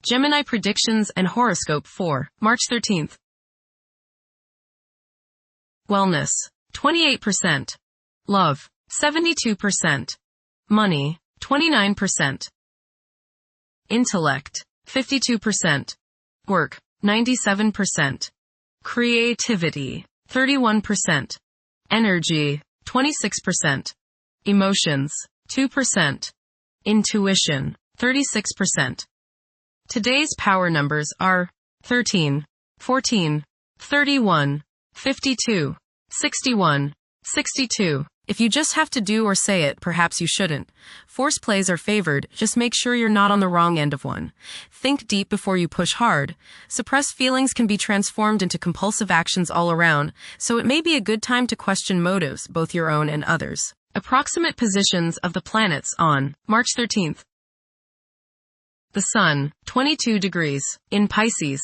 Gemini predictions and horoscope for March 13th. Wellness, 28%. Love, 72%. Money, 29%. Intellect, 52%. Work, 97%. Creativity, 31%. Energy, 26%. Emotions, 2%. Intuition, 36%. Today's power numbers are 13, 14, 31, 52, 61, 62. If you just have to do or say it, perhaps you shouldn't. Force plays are favored, just make sure you're not on the wrong end of one. Think deep before you push hard. Suppressed feelings can be transformed into compulsive actions all around, so it may be a good time to question motives, both your own and others. Approximate positions of the planets on March 13th. The Sun, 22 degrees, in Pisces.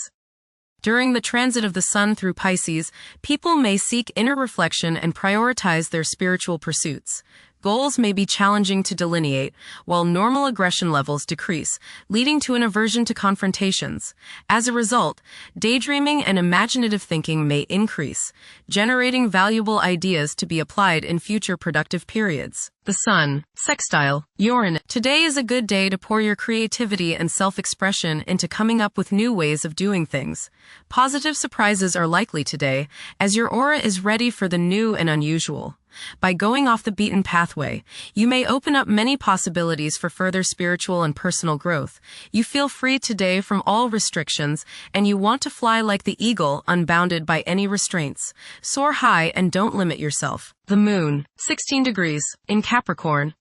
During the transit of the Sun through Pisces, people may seek inner reflection and prioritize their spiritual pursuits. Goals may be challenging to delineate, while normal aggression levels decrease, leading to an aversion to confrontations. As a result, daydreaming and imaginative thinking may increase, generating valuable ideas to be applied in future productive periods. The Sun, sextile, Uranus. Today is a good day to pour your creativity and self-expression into coming up with new ways of doing things. Positive surprises are likely today, as your aura is ready for the new and unusual. By going off the beaten pathway, you may open up many possibilities for further spiritual and personal growth. You feel free today from all restrictions, and you want to fly like the eagle, unbounded by any restraints. Soar high and don't limit yourself. The Moon, 16 degrees, in Capricorn.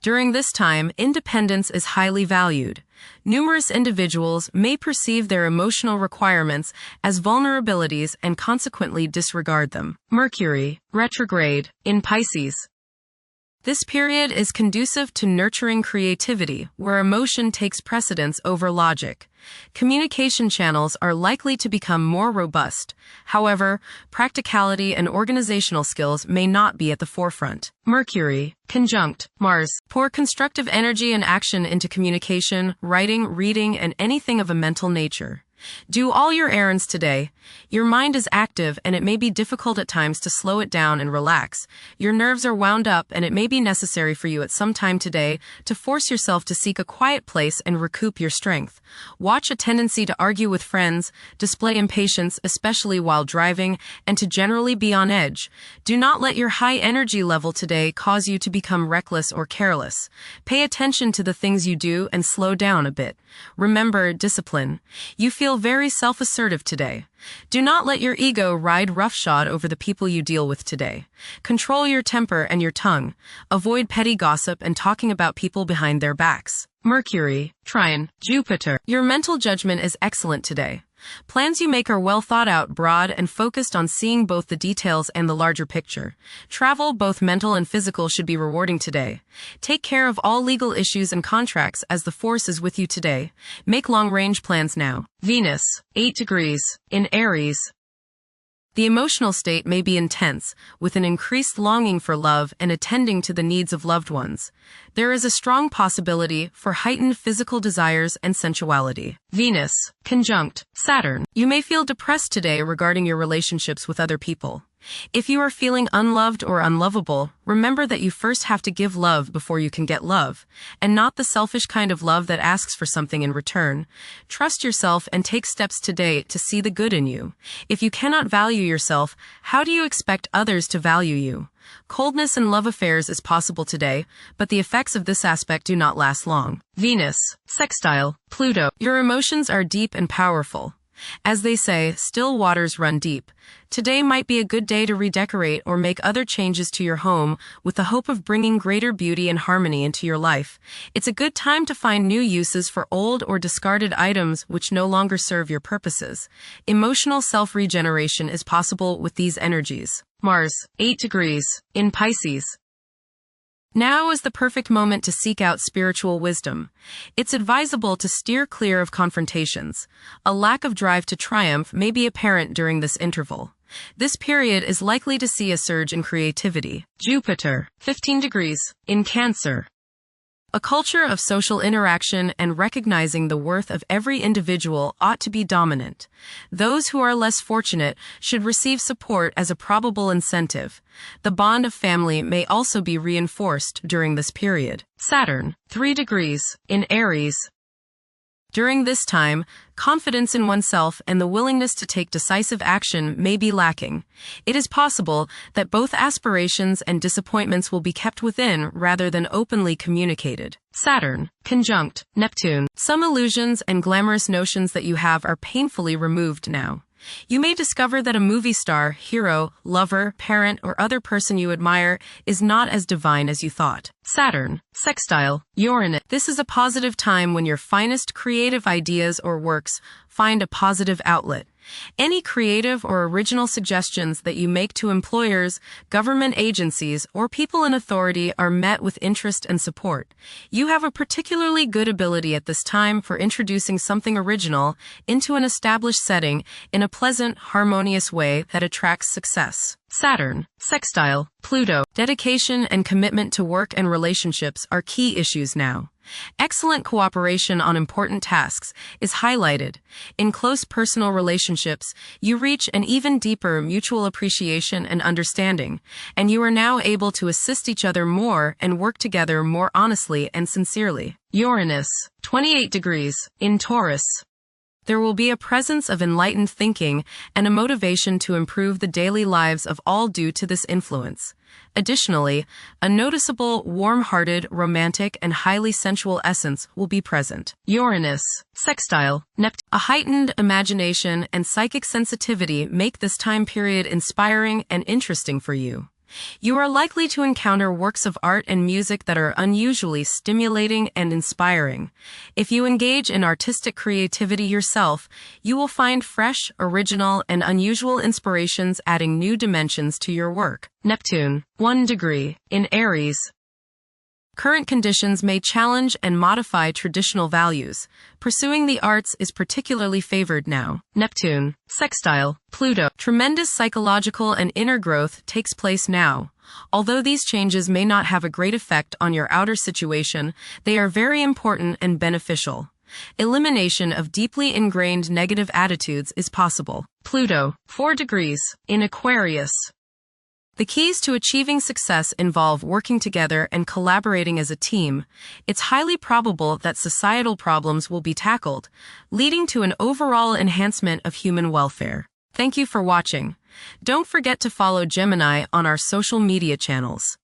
During this time, independence is highly valued. Numerous individuals may perceive their emotional requirements as vulnerabilities and consequently disregard them. Mercury, retrograde, in Pisces. This period is conducive to nurturing creativity, where emotion takes precedence over logic. Communication channels are likely to become more robust. However, practicality and organizational skills may not be at the forefront. Mercury, conjunct Mars. Pour constructive energy and action into communication, writing, reading, and anything of a mental nature. Do all your errands today. Your mind is active and it may be difficult at times to slow it down and relax. Your nerves are wound up and it may be necessary for you at some time today to force yourself to seek a quiet place and recoup your strength. Watch a tendency to argue with friends, display impatience, especially while driving, and to generally be on edge. Do not let your high energy level today cause you to become reckless or careless. Pay attention to the things you do and slow down a bit. Remember discipline. You feel very self-assertive today. Do not let your ego ride roughshod over the people you deal with today. Control your temper and your tongue. Avoid petty gossip and talking about people behind their backs. Mercury, trine, Jupiter. Your mental judgment is excellent today. Plans you make are well thought out, broad, and focused on seeing both the details and the larger picture. Travel, both mental and physical, should be rewarding today. Take care of all legal issues and contracts as the force is with you today. Make long-range plans now. Venus, 8 degrees, in Aries. The emotional state may be intense, with an increased longing for love and attending to the needs of loved ones. There is a strong possibility for heightened physical desires and sensuality. Venus, conjunct Saturn. You may feel depressed today regarding your relationships with other people. If you are feeling unloved or unlovable, remember that you first have to give love before you can get love, and not the selfish kind of love that asks for something in return. Trust yourself and take steps today to see the good in you. If you cannot value yourself, how do you expect others to value you? Coldness in love affairs is possible today, but the effects of this aspect do not last long. Venus, sextile, Pluto. Your emotions are deep and powerful. As they say, still waters run deep. Today might be a good day to redecorate or make other changes to your home with the hope of bringing greater beauty and harmony into your life. It's a good time to find new uses for old or discarded items which no longer serve your purposes. Emotional self-regeneration is possible with these energies. Mars, 8 degrees, in Pisces. Now is the perfect moment to seek out spiritual wisdom. It's advisable to steer clear of confrontations. A lack of drive to triumph may be apparent during this interval. This period is likely to see a surge in creativity. Jupiter, 15 degrees, in Cancer. A culture of social interaction and recognizing the worth of every individual ought to be dominant. Those who are less fortunate should receive support as a probable incentive. The bond of family may also be reinforced during this period. Saturn, 3 degrees, in Aries. During this time, confidence in oneself and the willingness to take decisive action may be lacking. It is possible that both aspirations and disappointments will be kept within rather than openly communicated. Saturn, conjunct Neptune. Some illusions and glamorous notions that you have are painfully removed now. You may discover that a movie star, hero, lover, parent, or other person you admire is not as divine as you thought. Saturn, sextile Uranus. This is a positive time when your finest creative ideas or works find a positive outlet. Any creative or original suggestions that you make to employers, government agencies, or people in authority are met with interest and support. You have a particularly good ability at this time for introducing something original into an established setting in a pleasant, harmonious way that attracts success. Saturn, sextile Pluto. Dedication and commitment to work and relationships are key issues now. Excellent cooperation on important tasks is highlighted. In close personal relationships, you reach an even deeper mutual appreciation and understanding, and you are now able to assist each other more and work together more honestly and sincerely. Uranus, 28 degrees, in Taurus. There will be a presence of enlightened thinking and a motivation to improve the daily lives of all due to this influence. Additionally, a noticeable, warm-hearted, romantic, and highly sensual essence will be present. Uranus, sextile Neptune. A heightened imagination and psychic sensitivity make this time period inspiring and interesting for you. You are likely to encounter works of art and music that are unusually stimulating and inspiring. If you engage in artistic creativity yourself, you will find fresh, original, and unusual inspirations adding new dimensions to your work. Neptune, 1 degree, in Aries. Current conditions may challenge and modify traditional values. Pursuing the arts is particularly favored now. Neptune, sextile Pluto. Tremendous psychological and inner growth takes place now. Although these changes may not have a great effect on your outer situation, they are very important and beneficial. Elimination of deeply ingrained negative attitudes is possible. Pluto, 4 degrees, in Aquarius. The keys to achieving success involve working together and collaborating as a team. It's highly probable that societal problems will be tackled, leading to an overall enhancement of human welfare. Thank you for watching. Don't forget to follow Gemini on our social media channels.